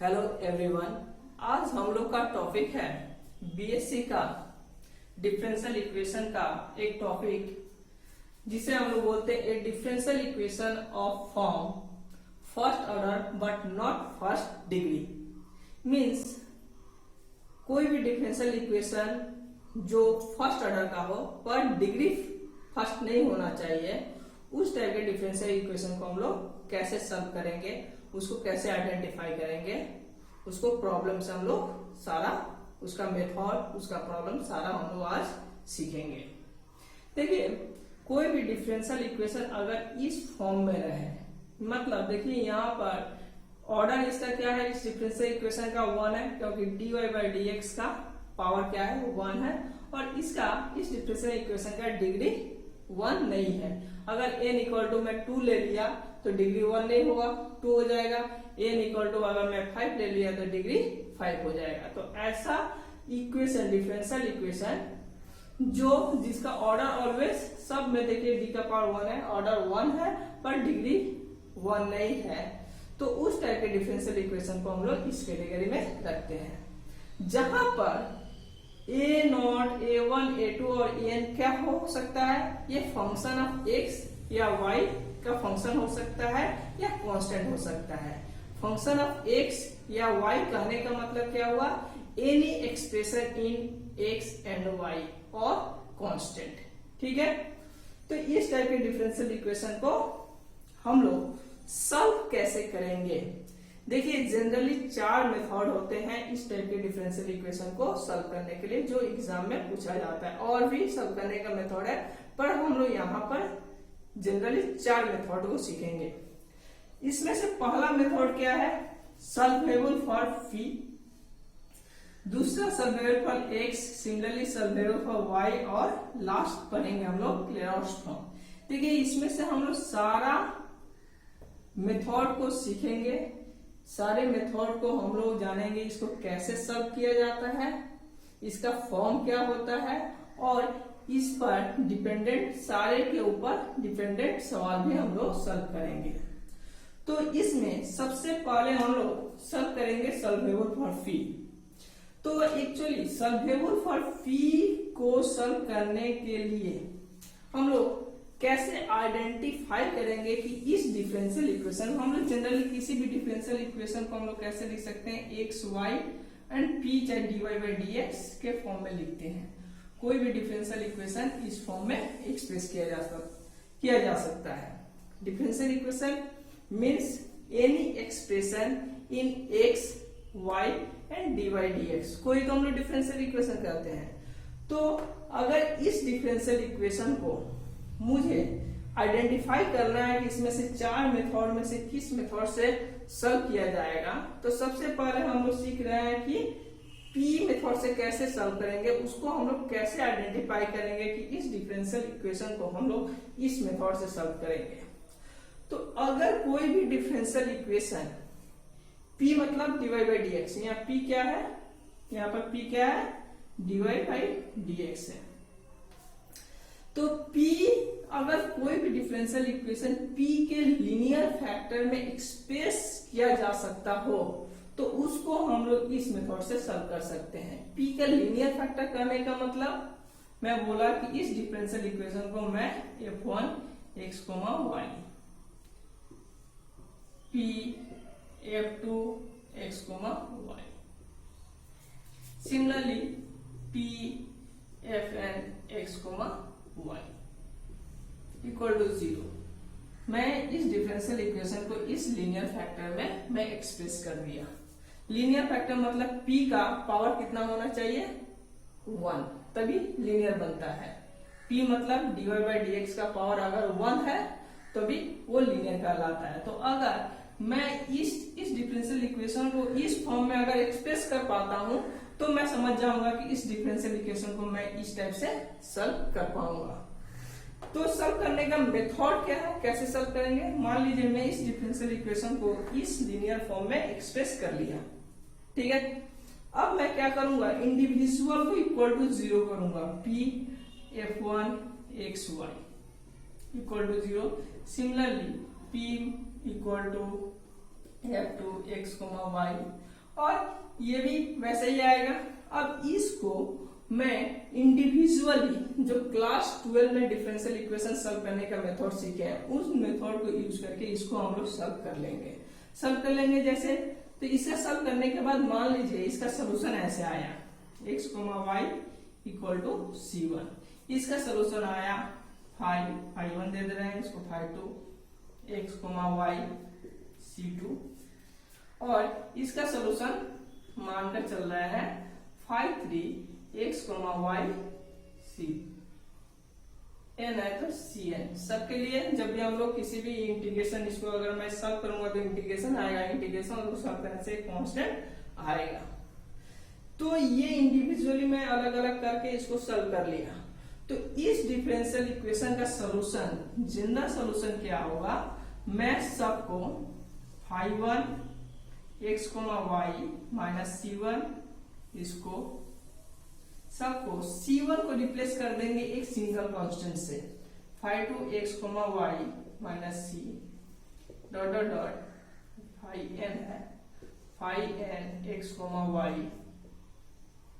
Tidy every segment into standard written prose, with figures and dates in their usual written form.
Hello everyone. आज हम लोग का टॉपिक है बीएससी का डिफरेंशियल इक्वेशन का एक टॉपिक जिसे हम लोग बोलते हैं ए differential equation of form first order but not first degree. Means कोई भी डिफरेंशियल इक्वेशन जो फर्स्ट ऑर्डर का हो पर डिग्री फर्स्ट नहीं होना चाहिए, उस टाइप के डिफरेंशियल इक्वेशन को हम लोग कैसे सॉल्व करेंगे, उसको कैसे आइडेंटिफाई करेंगे, उसको प्रॉब्लम से हम लोग सारा उसका मेथड उसका प्रॉब्लम सारा हम लोग आज सीखेंगे। देखिए, कोई भी डिफरेंशियल इक्वेशन अगर इस फॉर्म में रहे, मतलब देखिए यहाँ पर ऑर्डर इसका क्या है, इस डिफरेंशियल इक्वेशन का 1 है क्योंकि dy/dx का पावर क्या है, वो 1 है, और इसका इस डिफरेंशियल इक्वेशन का डिग्री 1 नहीं है। अगर n इक्वल टू मैं 2 ले लिया तो डिग्री 1 नहीं होगा, 2 हो जाएगा। n इक्वल टू अगर मैं 5 ले लिया तो डिग्री 5 हो जाएगा। तो ऐसा इक्वेशन डिफरेंशियल इक्वेशन जिसका ऑर्डर ऑलवेज सब में देखिए d का पावर 1 है, ऑर्डर 1 है पर डिग्री 1 नहीं है, तो उस टाइप के डिफरेंशियल इक्वेशन को हम लोग इस कैटेगरी में रखते हैं, जहां पर a0, a1, a2 और an क्या हो सकता है, ये फंक्शन ऑफ x या y का फंक्शन हो सकता है या कांस्टेंट हो सकता है। फंक्शन ऑफ x या y कहने का मतलब क्या हुआ, any expression in x and y और कांस्टेंट। ठीक है, तो इस टाइप के डिफरेंशियल इक्वेशन को हम लोग सॉल्व कैसे करेंगे। देखिए, जनरली 4 मेथड होते हैं इस टाइप के डिफरेंशियल इक्वेशन को सॉल्व करने के लिए, जो एग्जाम में पूछा जाता है। और भी सॉल्व करने का मेथड है, पर हम लोग यहाँ पर जनरली 4 मेथड को सीखेंगे। इसमें से पहला मेथड क्या है, सॉल्वेबल फॉर पी, दूसरा solvable for x, similarly solvable for y, और लास्ट पढ़ेंगे हम लोग क्लेरॉस फॉर्म। देखिए, इसमें से हम लोग सारा मेथड को सीखेंगे, सारे मेथड को हम लोग जानेंगे, इसको कैसे सॉल्व किया जाता है, इसका फॉर्म क्या होता है, और इस पर डिपेंडेंट सारे के ऊपर डिपेंडेंट सवाल भी हम लोग सॉल्व करेंगे। तो इसमें सबसे पहले हम लोग सॉल्व करेंगे सॉल्वेबल फॉर फी। तो एक्चुअली सॉल्वेबल फॉर फी को सॉल्व करने के लिए हम लोग कैसे आइडेंटिफाई करेंगे कि इस डिफरेंशियल इक्वेशन, हम लोग जनरली किसी भी डिफरेंशियल इक्वेशन को हम लोग कैसे लिख सकते हैं, एक्स वाई एंड पी चाहे dy/dx के फॉर्म में लिखते हैं। कोई भी डिफरेंशियल इक्वेशन इस फॉर्म में एक्सप्रेस किया जा सकता है। Differential equation means any expression in x y and dy/dx, कोई तो हम लोग डिफरेंशियल इक्वेशन कहते हैं। तो अगर इस डिफरेंशियल इक्वेशन को मुझे आइडेंटिफाई करना है कि इसमें से 4 मेथड में से किस मेथड से सॉल्व किया जाएगा, तो सबसे पहले हम लोग सीख रहे हैं कि P मेथड से कैसे सॉल्व करेंगे, उसको हम लोग कैसे आइडेंटिफाई करेंगे कि इस डिफरेंशियल इक्वेशन को हम लोग इस मेथड से सॉल्व करेंगे। तो अगर कोई भी डिफरेंशियल इक्वेशन P मतलब dy/dx, यहाँ P क्या है, यहाँ पर P क्या है, dy/dx है। तो P अगर कोई भी डिफरेंशियल इक्वेशन P के लीनियर फैक्टर में एक्सप्रेस किया जा सकता हो, तो उसको हम लोग इस मेथड से सॉल्व कर सकते हैं। P का लीनियर फैक्टर करने का मतलब, मैं बोला कि इस डिफरेंशियल इक्वेशन को मैं f1 x, y, P f2 x, y, similarly P fn x, y equal to 0। मैं इस डिफरेंशियल इक्वेशन को इस लीनियर फैक्टर में मैं एक्सप्रेस कर दिया। लीनियर फैक्टर मतलब P का पावर कितना होना चाहिए, 1, तभी लीनियर बनता है। P मतलब dy/dx का पावर अगर 1 है तभी वो लीनियर कहलाता है। तो अगर मैं इस डिफरेंशियल इक्वेशन को इस फॉर्म में अगर एक्सप्रेस कर पाता हूं, तो मैं समझ जाऊंगा कि इस डिफरेंशियल इक्वेशन को मैं इस टाइप से सॉल्व कर पाऊंगा। तो सॉल्व करने का मेथड क्या है, कैसे सॉल्व करेंगे। मान लीजिए मैं इस डिफरेंशियल इक्वेशन को इस लीनियर फॉर्म में एक्सप्रेस कर लिया, ठीक है। अब मैं क्या करूंगा, इंडिविजुअल को इक्वल टू 0 करूंगा, P f1 x, y equal to 0। Similarly P equal to f2 x, y और ये भी वैसे ही आएगा। अब इसको मैं इंडिविजुअली जो क्लास 12 में डिफरेंशियल इक्वेशन सॉल्व करने का मेथड सीखे हैं उस मेथड को यूज करके इसको हम लोग सॉल्व कर लेंगे। जैसे तो इसे सॉल्व करने के बाद मान लीजिए इसका सोल्यूशन ऐसे आया x, y equal to c1। इसका सोल्यूशन आया phi1 दे रहे हैं इसको phi2, x, y c2, और इसका सोल्यूशन मानकर चल रहा है phi3 x, y c n है तो cn। सबके लिए जब भी हम लोग किसी भी इंटीग्रेशन इसको अगर मैं सॉल्व करूंगा तो इंटीग्रेशन आएगा, इंटीग्रेशन को सॉल्व करने से कांस्टेंट आएगा। तो ये इंडिविजुअली मैं अलग अलग करके इसको सॉल्व कर लिया। तो इस डिफरेंशियल इक्वेशन का सॉल्यूशन, जनरल सॉल्यूशन क्या होगा, मैं सबको phi1 x, y minus c1 इसको सबको c1 को रिप्लेस कर देंगे एक सिंगल कांस्टेंट से phi2 x, y minus c dot dot dot phi n है phi n x, y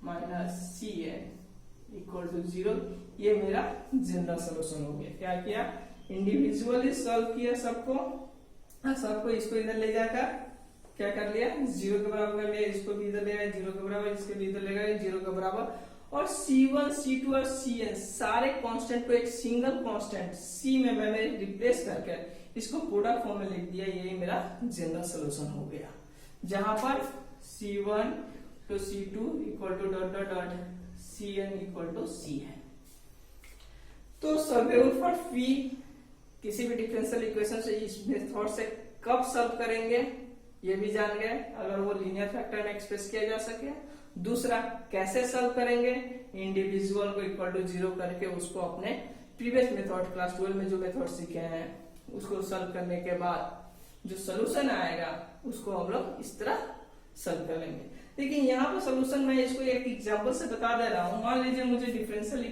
minus c n equal to 0। ये मेरा जनरल सोल्यूशन हो गया। क्या किया, इंडिविजुअली सॉल्व किया सबको इसको इधर ले जाकर क्या कर लिया, 0 के बराबर कर लिया, इसको भी इधर ले गए 0 के बराबर, इसके भी इधर ले गए 0 के बराबर, और c1, c2 और cn सारे कांस्टेंट को एक सिंगल कांस्टेंट c में मैंने रिप्लेस करके इसको प्रोडक्ट फॉर्म में लिख दिया। यही मेरा जनरल सोल्यूशन हो गया, जहां पर c1 to c2 equal to dot dot dot cn equal to c है। तो सॉल्वेबल फॉर p किसी भी डिफरेंशियल इक्वेशन से इस मेथड से कब सॉल्व करेंगे ये भी जान गए, अगर वो लीनियर फैक्टर में एक्सप्रेस किया जा सके। दूसरा, कैसे सॉल्व करेंगे, इंडिविजुअल को इक्वल टू 0 करके उसको अपने प्रीवियस मेथड क्लास 12 में जो मेथड सीखे हैं उसको सॉल्व करने के बाद जो सोल्यूशन आएगा उसको हम लोग इस तरह सॉल्व कर लेंगे। लेकिन यहाँ पर सोल्यूशन मैं इसको एक एग्जांपल से बता दे रहा हूँ। मान लीजिए मुझे डिफरेंशियल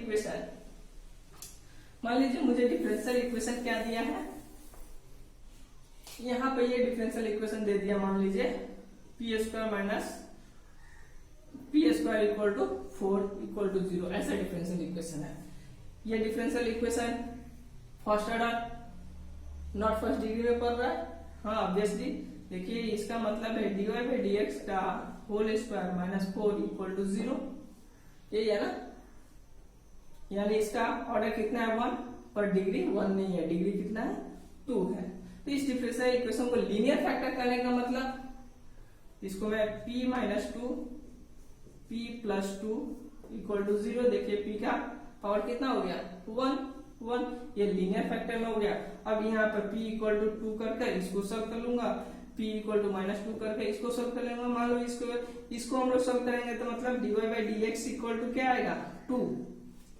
इक्वेशन क्या दिया है, यहाँ पे ये डिफरेंशियल इक्वेशन दे दिया, मान लीजिए p square minus p square equal to 4 equal to 0, ऐसा डिफरेंशियल इक्वेशन है। ये differential equation first order not first degree में पढ़ रहा है। हाँ ऑब्वियसली देखिए इसका मतलब है dy बाई dx का whole square minus 4 equal to 0, यही है ना, यानी इसका ऑर्डर कितना है 1, पर डिग्री 1 नहीं है, डिग्री कितना है 2 है। तो इस डिफरेंशियल इक्वेशन को लीनियर फैक्टर करने का मतलब इसको मैं p minus 2 p plus 2 equal to 0, देखिए p का पावर कितना हो गया 1, ये लीनियर फैक्टर में हो गया। अब यहाँ पर p इक्वल टू 2 करके इसको सॉल्व कर लूंगा, p इक्वल टू माइनस 2 करके इसको सॉल्व कर लेंगे। मान लो इसको हम लोग सॉल्व करेंगे तो मतलब dy by dx equal to क्या आएगा 2,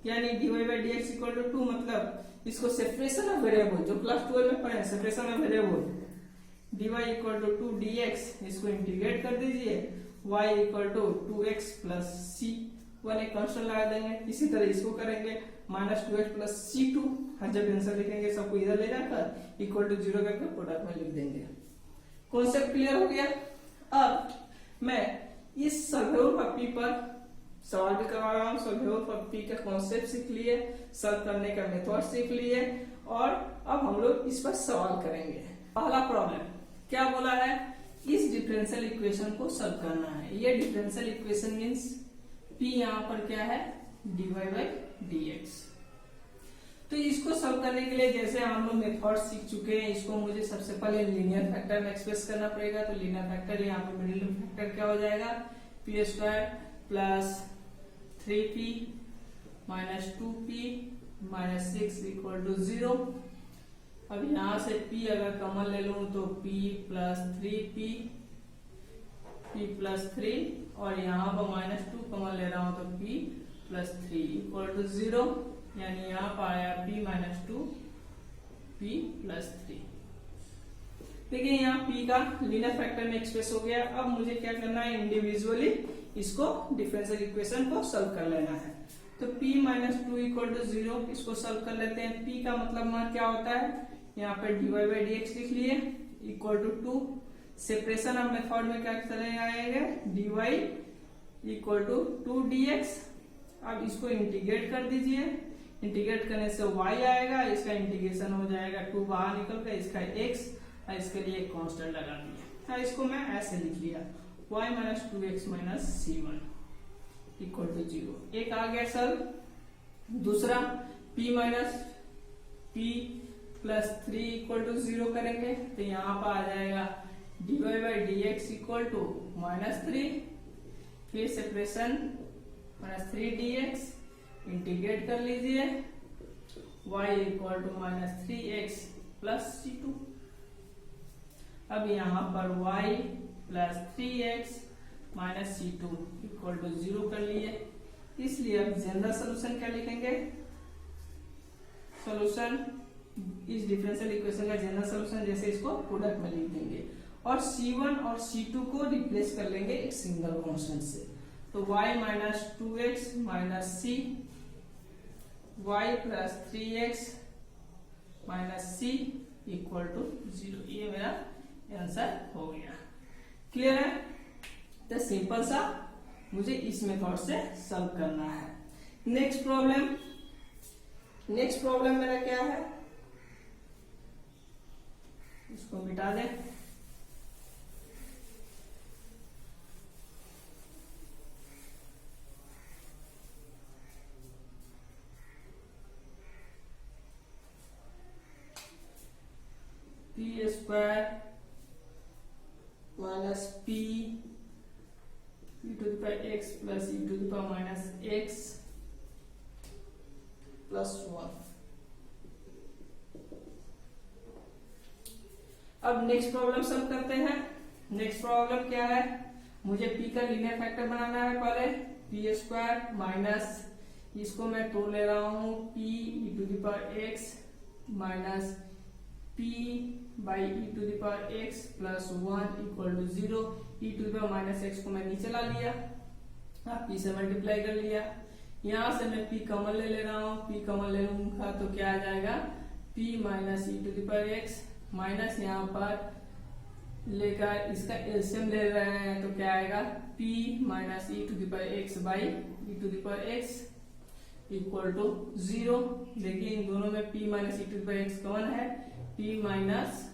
यानी dy by dx equal to 2, मतलब इसको सेपरेशन ऑफ वेरिएबल जो क्लास 12 में पढ़े separation of variable dy equal to 2 dx, इसको इंटीग्रेट कर दीजिए, y equal to 2x plus c, 1 एक कांस्टेंट लगा देंगे। इसी तरह इसको करेंगे माइनस 2x प्लस c2, जब आंसर लिखेंगे सबको इधर ले जाकर इक्वल टू 0 करके प्रोडक्ट में लिख देंगे। कॉन्सेप्ट क्लियर हो गया। अब मैं इस सॉल्वेबल फॉर p पर सवाल भी करवा रहा हूँ। सॉल्वेबल फॉर p का कॉन्सेप्ट सीख लिए, सॉल्व करने का मेथड सीख लिए, और अब हम लोग इस पर सवाल करेंगे। पहला प्रॉब्लम क्या बोला है, इस डिफरेंशियल इक्वेशन को सॉल्व करना है। ये डिफरेंशियल इक्वेशन मींस p यहाँ पर क्या है dy बाई dx। तो इसको सॉल्व करने के लिए जैसे हम लोग मेथड सीख चुके हैं, इसको मुझे सबसे पहले लीनियर फैक्टर में एक्सप्रेस करना पड़ेगा। तो लीनियर फैक्टर यहाँ पे मिडिल फैक्टर क्या हो जाएगा, p square plus 3p minus 2p minus 6 equal to 0। अब यहाँ से p अगर कॉमन ले लूं तो p plus 3p, p plus 3, और यहाँ पर माइनस 2 कॉमन ले रहा हूं तो p प्लस 3 इक्वल टू 0, यानी यहाँ पर आया p माइनस 2 p प्लस 3। देखिए यहाँ p का लीनियर फैक्टर में एक्सप्रेस हो गया। अब मुझे क्या करना है, इंडिविजुअली इसको डिफरेंशियल इक्वेशन को सॉल्व कर लेना है। तो p माइनस 2 इक्वल टू 0, इसको सॉल्व कर लेते हैं। p का मतलब मान क्या होता है, यहाँ पर dy बाई dx लिख लिए equal to 2, separation of method में क्या चलेगा आएगा, dy इक्वल टू 2dx। अब इसको इंटीग्रेट कर दीजिए, इंटीग्रेट करने से y आएगा, इसका इंटीग्रेशन हो जाएगा 2 बाहर निकल कर, इसका x और इसके लिए एक कांस्टेंट लगा दिया। इसको मैं ऐसे लिख लिया, y minus 2x minus c1 equal to 0। एक आ गया सर। दूसरा p minus p plus 3 equal to 0 करेंगे तो यहाँ पर आ जाएगा dy by dx equal to -3, फिर सेपरेशन -3dx, इंटीग्रेट कर लीजिए, y equal to -3x plus c2। अब यहाँ पर y plus 3x minus c2 equal to 0 कर लिए। इसलिए अब जनरल सोल्यूशन क्या लिखेंगे, सोल्यूशन इस डिफरेंशियल इक्वेशन का जनरल सोल्यूशन जैसे इसको प्रोडक्ट में लिख देंगे और c1 और c2 को रिप्लेस कर लेंगे एक सिंगल कांस्टेंट से। तो y minus 2x minus c, y plus 3x minus c equal to 0। ये मेरा आंसर हो गया। क्लियर है? तो सिंपल सा मुझे इस मेथड से सॉल्व करना है। नेक्स्ट प्रॉब्लम मेरा क्या है, इसको मिटा दें। P square minus p to the power x plus e to the power minus x plus 1। अब नेक्स्ट प्रॉब्लम सॉल्व करते हैं। नेक्स्ट प्रॉब्लम क्या है, मुझे p का लीनियर फैक्टर बनाना है। पहले पी स्क्वायर माइनस, इसको मैं तोड़ ले रहा हूं, p e to the power x minus p by e to the power x plus 1 equal to 0। E to the power minus x को मैं नीचे ला लिया, p से मल्टीप्लाई कर लिया। यहाँ से मैं p कॉमन ले रहा हूँ, p कॉमन ले लूंगा तो क्या आ जाएगा, p minus e to the power x minus यहाँ पर लेकर इसका एलसीएम ले रहे हैं तो क्या आएगा, p minus e to the power x by e to the power x equal to 0। देखिए इन दोनों में p minus e to the power x common है, p minus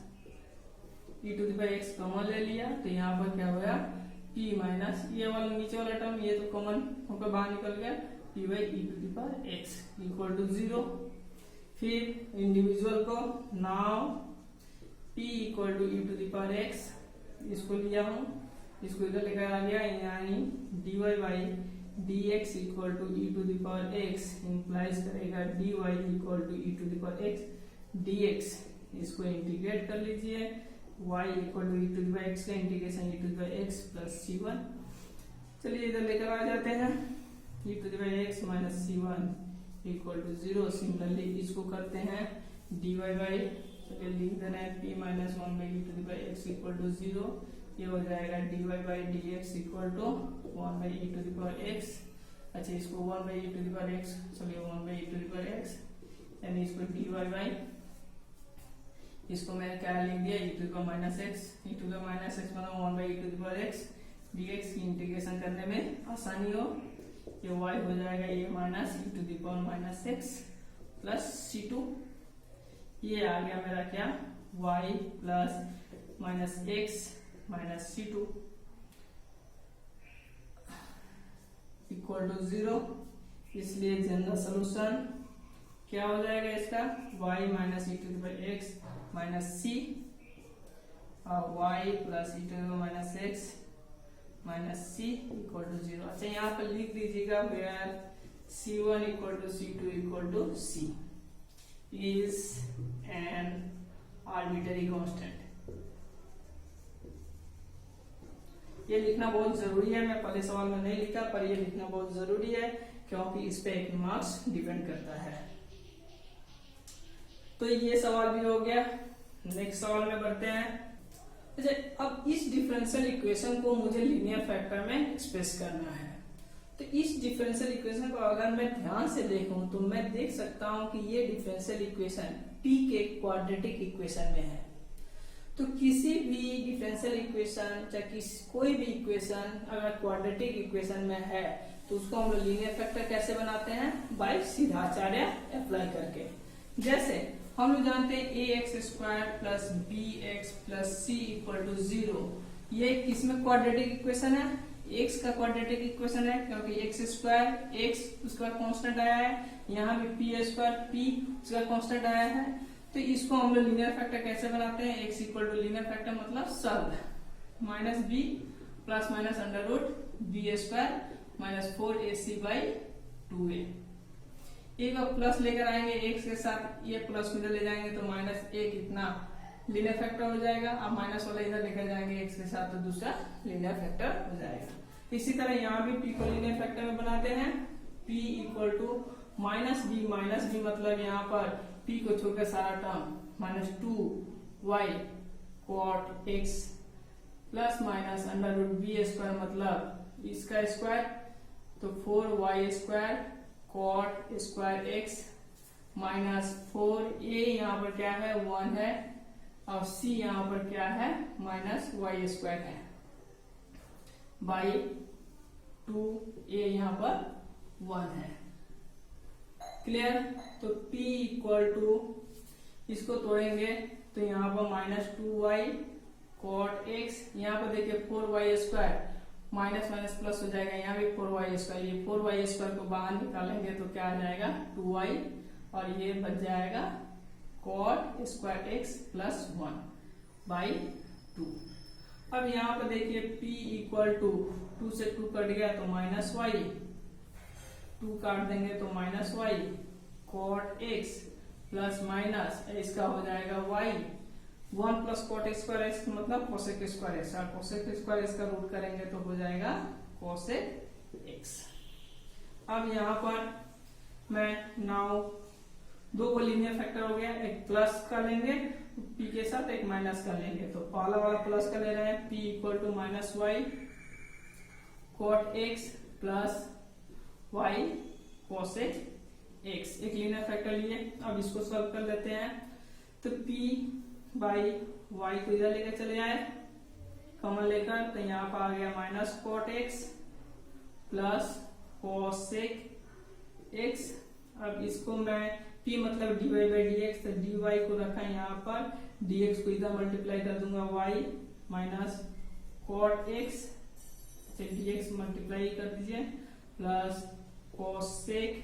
e to the power x common ले लिया तो यहाँ पर क्या होगा, p माइनस ये वाला नीचे वाला टर्म ये तो कॉमन होकर बाहर निकल गया, p by e to the power x equal to 0। फिर इंडिविजुअल को now p equal to e to the power x, इसको लिया हूँ, इसको इधर लेकर आ गया, यानी dy by dx equal to e to the power x implies करेगा dy equal to e to the power x dx। इसको इंटीग्रेट कर लीजिए, y equal to e to the power x का integration e to the power x plus c1। चलिए इधर लेकर आ जाते हैं, e to the power x minus c1 equal to 0। Similarly इसको करते हैं dy बाई, चलिए लिख दे रहे हैं p minus 1 by e to the power x equal to 0। ये हो जाएगा dy by dx equal to 1 by e to the power x. अच्छा इसको 1 by e to the power x, चलिए 1 by e to the power x, यानी इसको dy by, इसको मैंने क्या लिख दिया, e to the power minus x, e to the minus x मतलब 1 by e to the power x dx की इंटीग्रेशन करने में आसानी हो, ये y हो जाएगा ये minus e to the power minus x plus c2। ये आ गया मेरा क्या, y plus minus x minus c2 equal to 0। इसलिए जनरल सोल्यूशन क्या हो जाएगा इसका, y minus e to the power x minus c और y plus e to the power minus x minus c equal to 0। अच्छा यहाँ पर लिख दीजिएगा where c1 equal to c2 equal to c is an arbitrary constant। ये लिखना बहुत जरूरी है, मैं पहले सवाल में नहीं लिखा पर ये लिखना बहुत जरूरी है क्योंकि इस पे एक मार्क्स डिपेंड करता है। तो ये सवाल भी हो गया। नेक्स्ट सवाल में बढ़ते हैं। अच्छा अब इस डिफरेंशियल इक्वेशन को मुझे लीनियर फैक्टर में एक्सप्रेस करना है। तो इस डिफरेंशियल इक्वेशन को अगर मैं ध्यान से देखूं तो मैं देख सकता हूं कि ये डिफरेंशियल इक्वेशन p के क्वाड्रेटिक इक्वेशन में है। तो किसी भी डिफरेंशियल इक्वेशन चाहे कोई भी इक्वेशन अगर क्वाड्रेटिक इक्वेशन में है तो उसको हम लोग लीनियर फैक्टर कैसे बनाते हैं, बाय सीधाचार्य अप्लाई करके। जैसे हम लोग जानते हैं a x square plus b x plus c equal to 0, ये किसमें क्वाड्रेटिक इक्वेशन है, एक्स का क्वाड्रेटिक इक्वेशन है, क्योंकि एक्स स्क्वायर एक्स उसका कांस्टेंट आया है, यहाँ भी पी स्क्वायर पी उसका कांस्टेंट आया है। तो इसको हम लोग लीनियर फैक्टर कैसे बनाते हैं, x equal to linear factor मतलब solve minus b plus minus under root b square minus 4ac by 2a। एक बार प्लस लेकर आएंगे एक्स के साथ, ये प्लस को इधर ले जाएंगे तो माइनस एक इतना लीनियर फैक्टर हो जाएगा। अब माइनस वाला इधर लेकर जाएंगे एक्स के साथ तो दूसरा लीनियर फैक्टर हो जाएगा। इसी तरह यहाँ भी p को लीनियर फैक्टर में बनाते हैं, p equal to minus b मतलब यहाँ पर p को छोड़कर सारा term minus 2y cot x plus minus under root b square मतलब इसका स्क्वायर तो 4y square cot square x minus 4a यहाँ पर क्या है 1 है और c यहाँ पर क्या है माइनस y स्क्वायर है बाई 2a यहाँ पर 1 है। क्लियर। तो p इक्वल टू इसको तोड़ेंगे तो यहाँ पर माइनस 2y कॉट x, यहाँ पर देखिए 4y square minus minus plus हो जाएगा, यहाँ भी 4y स्क्वायर, ये 4y स्क्वायर को बाहर निकालेंगे तो क्या आ जाएगा 2y और ये बच जाएगा cot square x plus 1 by 2। अब यहाँ पर देखिए p इक्वल टू 2 से 2 कट गया तो माइनस y, 2 काट देंगे तो minus y cot x plus minus इसका हो जाएगा y 1 plus cot square x मतलब कोसेक स्क्वायर x, और कोसेक स्क्वायर x का रूट करेंगे तो हो जाएगा कोसेक x। अब यहाँ पर मैं नाउ दो को लीनियर फैक्टर हो गया, एक प्लस का लेंगे p के साथ एक माइनस का लेंगे तो पहला वाला प्लस का ले रहे हैं p equal to minus y cot x plus y cosec x, एक लीनियर फैक्टर लिए। अब इसको सॉल्व कर लेते हैं तो p बाई y को इधर लेकर चले आए कॉमन लेकर तो यहाँ पर आ गया minus cot x plus cosec x। अब इसको मैं p मतलब dy बाई dx, तो dy को रखा यहाँ पर, dx को इधर मल्टीप्लाई कर दूंगा y minus cot x, dx multiply कर दीजिए plus cosec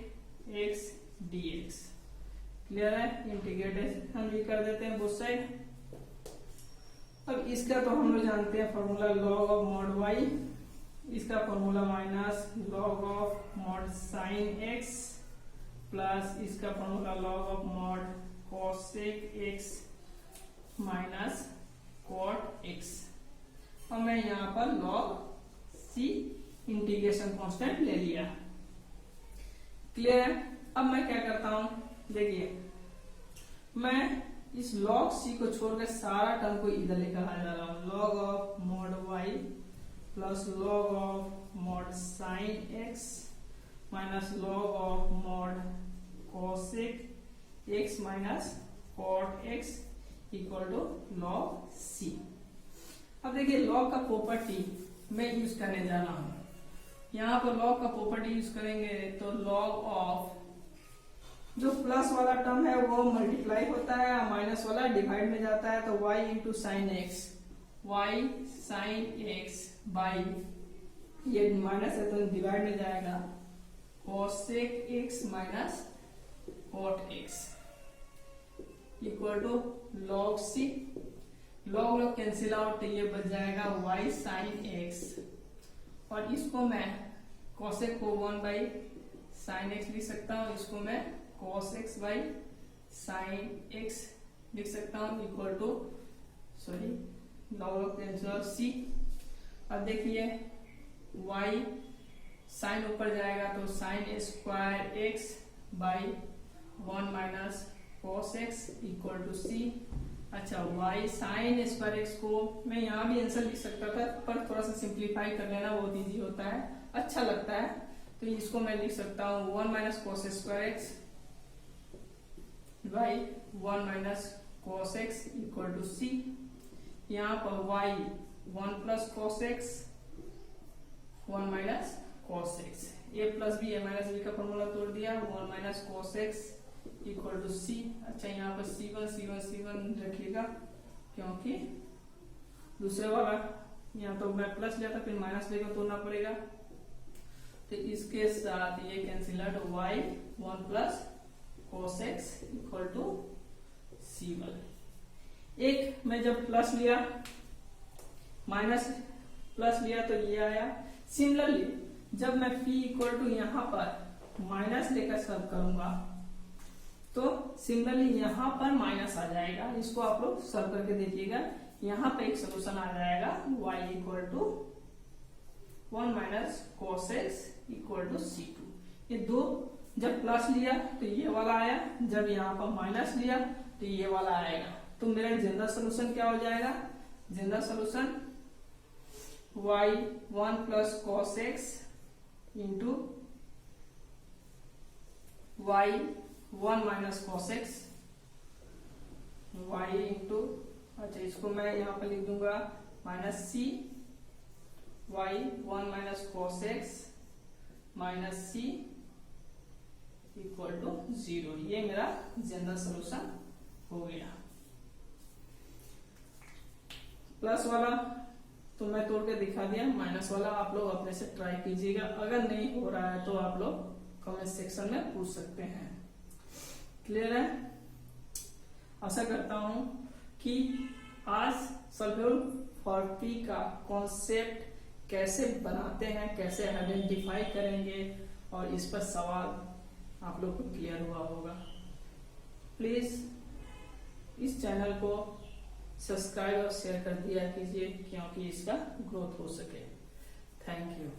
x dx। Clear है, इंटीग्रेटेड हम भी कर देते हैं बोथ साइड। अब इसका तो हम लोग जानते हैं formula log of mod y, इसका formula minus log of mod sine x plus इसका formula log of mod cosec x minus cot x। और मैं यहाँ पर लॉग c इंटीग्रेशन कांस्टेंट ले लिया। क्लियर है। अब मैं क्या करता हूं, देखिए मैं इस log c को छोड़कर सारा टर्म को इधर लेकर आ जा रहा हूं, log of mod y plus log of mod sine x minus log of mod cosec x minus cot x equal to log c। अब देखिए log का प्रॉपर्टी मैं यूज करने जा रहा हूं, यहाँ पर log का प्रॉपर्टी यूज करेंगे तो log ऑफ जो प्लस वाला टर्म है वो मल्टीप्लाई होता है और माइनस वाला डिवाइड में जाता है तो y into sine x, y sine x by ये माइनस है तो डिवाइड में जाएगा cosec x minus cot x equal to log c। log log cancel out तो ये बच जाएगा y साइन x, और इसको मैं कोसेक को 1 बाई साइन एक्स लिख सकता हूँ, इसको मैं cos x by sine x लिख सकता हूँ equal to log of c। अब देखिए y साइन ऊपर जाएगा तो sine square x by 1 minus cos x equal to c। अच्छा y साइन स्क्वायर x को मैं यहाँ भी आंसर लिख सकता था पर थोड़ा सा सिंप्लीफाई कर लेना बहुत इजी होता है, अच्छा लगता है, तो इसको मैं लिख सकता हूँ 1 minus cos square x by 1 minus cos x equal to c। यहाँ पर y 1 plus cos x 1 minus cos x, a plus b a minus b का फॉर्मूला तोड़ दिया, 1 minus cos x equal to c. अच्छा यहाँ पर C1 रखिएगा क्योंकि दूसरे वाला यहाँ तो मैं प्लस लिया था फिर माइनस लेकर तोड़ना पड़ेगा, तो इसके साथ ये cancel out, y 1 plus cos x equal to C1। एक मैं जब प्लस लिया माइनस प्लस लिया तो ये आया। सिमिलरली जब मैं p इक्वल टू यहाँ पर माइनस लेकर सब करूंगा तो सिमिलरली यहाँ पर माइनस आ जाएगा। इसको आप लोग सॉल्व करके देखिएगा, यहाँ पे एक सोल्यूशन आ जाएगा y equal to 1 minus cos x equal to C2। ये दो जब प्लस लिया तो ये वाला आया, जब यहाँ पर माइनस लिया तो ये वाला आएगा। तो मेरा जनरल सोल्यूशन क्या हो जाएगा, general solution y 1 plus cos x into y 1 minus cos x y into, अच्छा इसको मैं यहाँ पर लिख दूंगा minus C y 1 minus cos x minus C equal to 0। ये मेरा जनरल सोल्यूशन हो गया। प्लस वाला तो मैं तोड़ के दिखा दिया, माइनस वाला आप लोग अपने से ट्राई कीजिएगा, अगर नहीं हो रहा है तो आप लोग कमेंट सेक्शन में पूछ सकते हैं। क्लियर है? आशा करता हूं कि आज सॉल्यूबल फॉर पी का कॉन्सेप्ट कैसे बनाते हैं, कैसे आइडेंटिफाई करेंगे और इस पर सवाल आप लोग को क्लियर हुआ होगा। प्लीज इस चैनल को सब्सक्राइब और शेयर कर दिया कीजिए क्योंकि इसका ग्रोथ हो सके। Thank you.